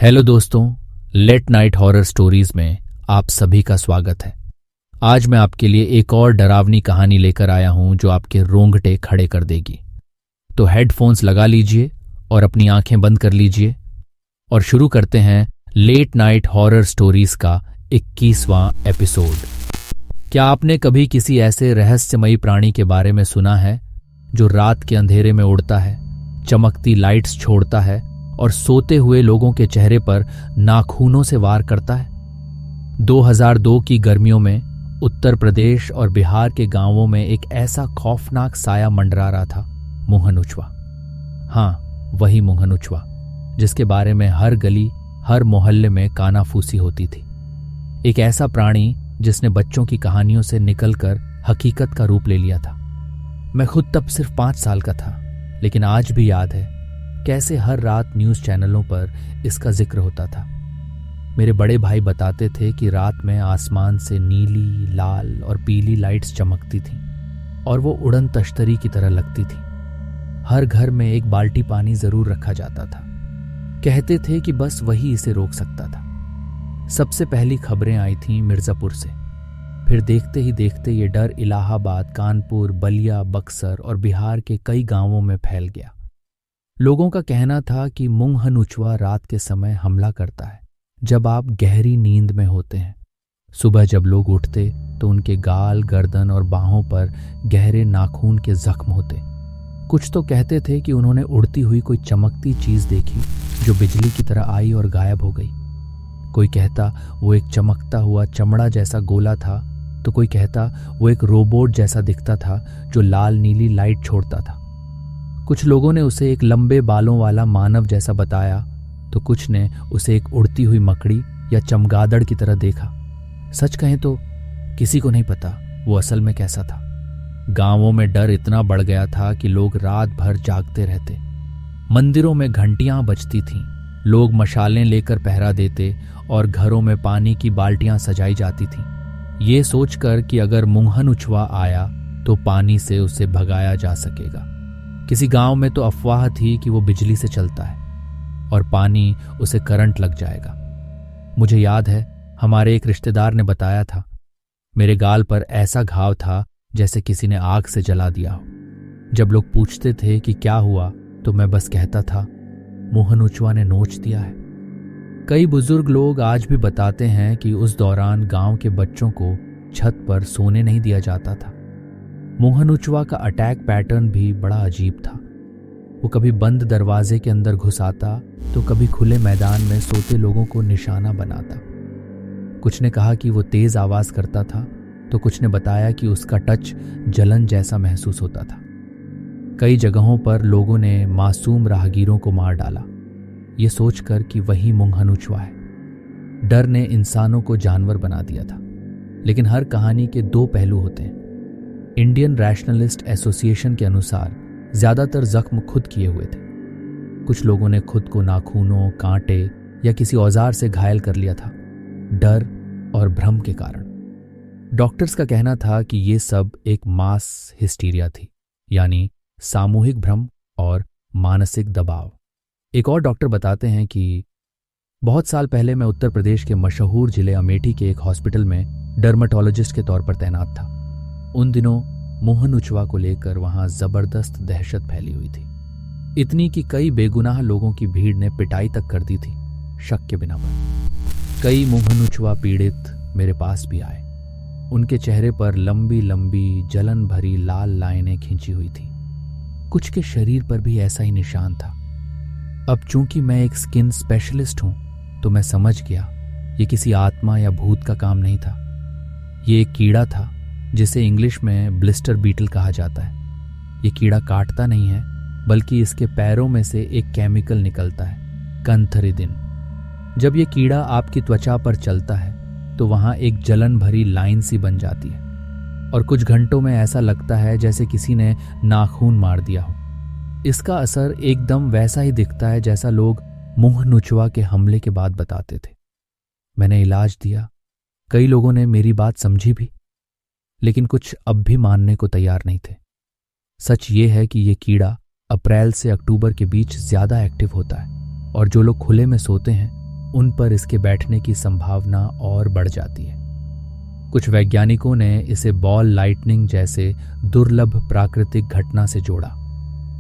Hello दोस्तों, late night horror stories में आप सभी का स्वागत है। आज मैं आपके लिए एक और डरावनी कहानी लेकर आया हूं जो आपके रोंगटे खड़े कर देगी। तो हेडफोन्स लगा लीजिए और अपनी आंखें बंद कर लीजिए और शुरू करते हैं लेट नाइट हॉरर स्टोरीज का 21वां एपिसोड। क्या आपने कभी किसी ऐसे रहस्यमयी प्राणी के बारे में सुना है जो रात के अंधेरे में उड़ता है, चमकती लाइट्स छोड़ता है और सोते हुए लोगों के चेहरे पर नाखूनों से वार करता है? 2002 की गर्मियों में उत्तर प्रदेश और बिहार के गांवों में एक ऐसा खौफनाक साया मंडरा रहा था, मुंहनुचवा। हाँ, वही मुंहनुचवा जिसके बारे में हर गली, हर मोहल्ले में कानाफूसी होती थी। एक ऐसा प्राणी जिसने बच्चों की कहानियों से निकलकर हकीकत का रूप ले लिया था। मैं खुद तब सिर्फ 5 साल का था, लेकिन आज भी याद है कैसे हर रात न्यूज़ चैनलों पर इसका जिक्र होता था। मेरे बड़े भाई बताते थे कि रात में आसमान से नीली, लाल और पीली लाइट्स चमकती थीं और वो उड़न तश्तरी की तरह लगती थी। हर घर में एक बाल्टी पानी जरूर रखा जाता था। कहते थे कि बस वही इसे रोक सकता था। सबसे पहली खबरें आई थीं मिर्जापुर से। फिर देखते ही देखते ये डर इलाहाबाद, कानपुर, बलिया, बक्सर और बिहार के कई गांवों में फैल गया। लोगों का कहना था कि मुंहनुचवा रात के समय हमला करता है जब आप गहरी नींद में होते हैं। सुबह जब लोग उठते तो उनके गाल, गर्दन और बाहों पर गहरे नाखून के जख्म होते। कुछ तो कहते थे कि उन्होंने उड़ती हुई कोई चमकती चीज देखी जो बिजली की तरह आई और गायब हो गई। कोई कहता वो एक चमकता हुआ चमड़ा जैसा गोला था, तो कोई कहता वो एक रोबोट जैसा दिखता था जो लाल नीली लाइट छोड़ता था। कुछ लोगों ने उसे एक लंबे बालों वाला मानव जैसा बताया, तो कुछ ने उसे एक उड़ती हुई मकड़ी या चमगादड़ की तरह देखा। सच कहें तो किसी को नहीं पता वो असल में कैसा था। गांवों में डर इतना बढ़ गया था कि लोग रात भर जागते रहते। मंदिरों में घंटियां बजती थीं, लोग मशालें लेकर पहरा देते और घरों में पानी की बाल्टियां सजाई जाती थीं, ये सोचकर कि अगर मुंहनुचवा आया तो पानी से उसे भगाया जा सकेगा। किसी गांव में तो अफवाह थी कि वो बिजली से चलता है और पानी उसे करंट लग जाएगा। मुझे याद है हमारे एक रिश्तेदार ने बताया था, मेरे गाल पर ऐसा घाव था जैसे किसी ने आग से जला दिया हो। जब लोग पूछते थे कि क्या हुआ तो मैं बस कहता था, मुंहनुचवा ने नोच दिया है। कई बुजुर्ग लोग आज भी बताते हैं कि उस दौरान गांव के बच्चों को छत पर सोने नहीं दिया जाता था। मुंहनुचवा का अटैक पैटर्न भी बड़ा अजीब था। वो कभी बंद दरवाजे के अंदर घुस आता तो कभी खुले मैदान में सोते लोगों को निशाना बनाता। कुछ ने कहा कि वो तेज आवाज करता था, तो कुछ ने बताया कि उसका टच जलन जैसा महसूस होता था। कई जगहों पर लोगों ने मासूम राहगीरों को मार डाला, ये सोचकर कि वही मुंहनुचवा है। डर ने इंसानों को जानवर बना दिया था। लेकिन हर कहानी के 2 पहलू होते हैं। इंडियन रैशनलिस्ट एसोसिएशन के अनुसार ज्यादातर जख्म खुद किए हुए थे। कुछ लोगों ने खुद को नाखूनों, कांटे या किसी औजार से घायल कर लिया था, डर और भ्रम के कारण। डॉक्टर्स का कहना था कि ये सब एक मास हिस्टीरिया थी, यानी सामूहिक भ्रम और मानसिक दबाव। एक और डॉक्टर बताते हैं कि बहुत साल पहले मैं उत्तर प्रदेश के मशहूर जिले अमेठी के एक हॉस्पिटल में डर्मेटोलॉजिस्ट के तौर पर तैनात था। उन दिनों मुंहनुचवा को लेकर वहां जबरदस्त दहशत फैली हुई थी, इतनी कि कई बेगुनाह लोगों की भीड़ ने पिटाई तक कर दी थी, शक के बिना पर। कई मुंहनुचवा पीड़ित मेरे पास भी आए। उनके चेहरे पर लंबी लंबी जलन भरी लाल लाइनें खींची हुई थी। कुछ के शरीर पर भी ऐसा ही निशान था। अब चूंकि मैं एक स्किन स्पेशलिस्ट हूं, तो मैं समझ गया ये किसी आत्मा या भूत का काम नहीं था। ये एक कीड़ा था जिसे इंग्लिश में ब्लिस्टर बीटल कहा जाता है। ये कीड़ा काटता नहीं है, बल्कि इसके पैरों में से एक केमिकल निकलता है, कंथरिदिन। जब ये कीड़ा आपकी त्वचा पर चलता है तो वहां एक जलन भरी लाइन सी बन जाती है और कुछ घंटों में ऐसा लगता है जैसे किसी ने नाखून मार दिया हो। इसका असर एकदम वैसा ही दिखता है जैसा लोग मुंहनुचवा के हमले के बाद बताते थे। मैंने इलाज दिया, कई लोगों ने मेरी बात समझी भी, लेकिन कुछ अब भी मानने को तैयार नहीं थे। सच ये है कि ये कीड़ा अप्रैल से अक्टूबर के बीच ज्यादा एक्टिव होता है और जो लोग खुले में सोते हैं उन पर इसके बैठने की संभावना और बढ़ जाती है। कुछ वैज्ञानिकों ने इसे बॉल लाइटनिंग जैसे दुर्लभ प्राकृतिक घटना से जोड़ा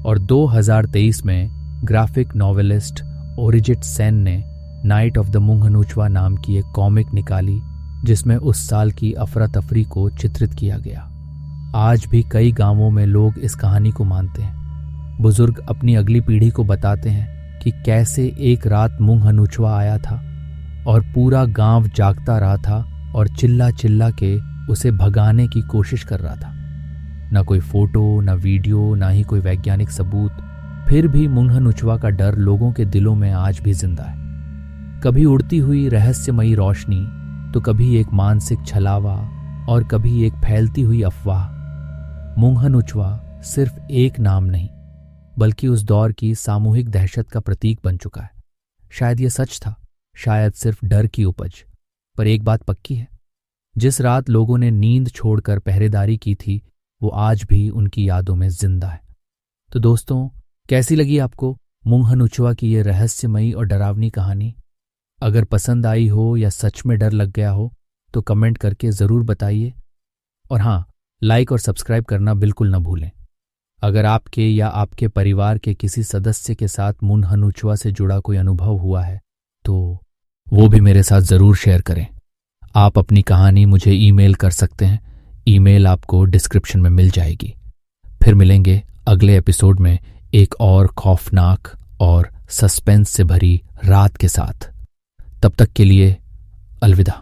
और 2023 में ग्राफिक नॉवेलिस्ट ओरिजिट सेन ने नाइट ऑफ द मुंगहनुचवा नाम की एक कॉमिक निकाली जिसमें उस साल की अफरा तफरी को चित्रित किया गया। आज भी कई गांवों में लोग इस कहानी को मानते हैं। बुजुर्ग अपनी अगली पीढ़ी को बताते हैं कि कैसे एक रात मुंगहनुचवा आया था और पूरा गांव जागता रहा था और चिल्ला चिल्ला के उसे भगाने की कोशिश कर रहा था। न कोई फोटो, न वीडियो, न ही कोई वैज्ञानिक सबूत, फिर भी मुंगहनुचवा का डर लोगों के दिलों में आज भी जिंदा है। कभी उड़ती हुई रहस्यमयी रोशनी, तो कभी एक मानसिक छलावा और कभी एक फैलती हुई अफवाह। मुंगहनुचवा सिर्फ एक नाम नहीं, बल्कि उस दौर की सामूहिक दहशत का प्रतीक बन चुका है। शायद यह सच था, शायद सिर्फ डर की उपज, पर एक बात पक्की है, जिस रात लोगों ने नींद छोड़कर पहरेदारी की थी वो आज भी उनकी यादों में जिंदा है। तो दोस्तों, कैसी लगी आपको मुंगहनुचवा की ये रहस्यमयी और डरावनी कहानी? अगर पसंद आई हो या सच में डर लग गया हो तो कमेंट करके ज़रूर बताइए। और हाँ, लाइक और सब्सक्राइब करना बिल्कुल न भूलें। अगर आपके या आपके परिवार के किसी सदस्य के साथ मुंगहनुचवा से जुड़ा कोई अनुभव हुआ है तो वो भी मेरे साथ ज़रूर शेयर करें। आप अपनी कहानी मुझे ईमेल कर सकते हैं। ईमेल आपको डिस्क्रिप्शन में मिल जाएगी। फिर मिलेंगे अगले एपिसोड में एक और खौफनाक और सस्पेंस से भरी रात के साथ। तब तक के लिए अलविदा।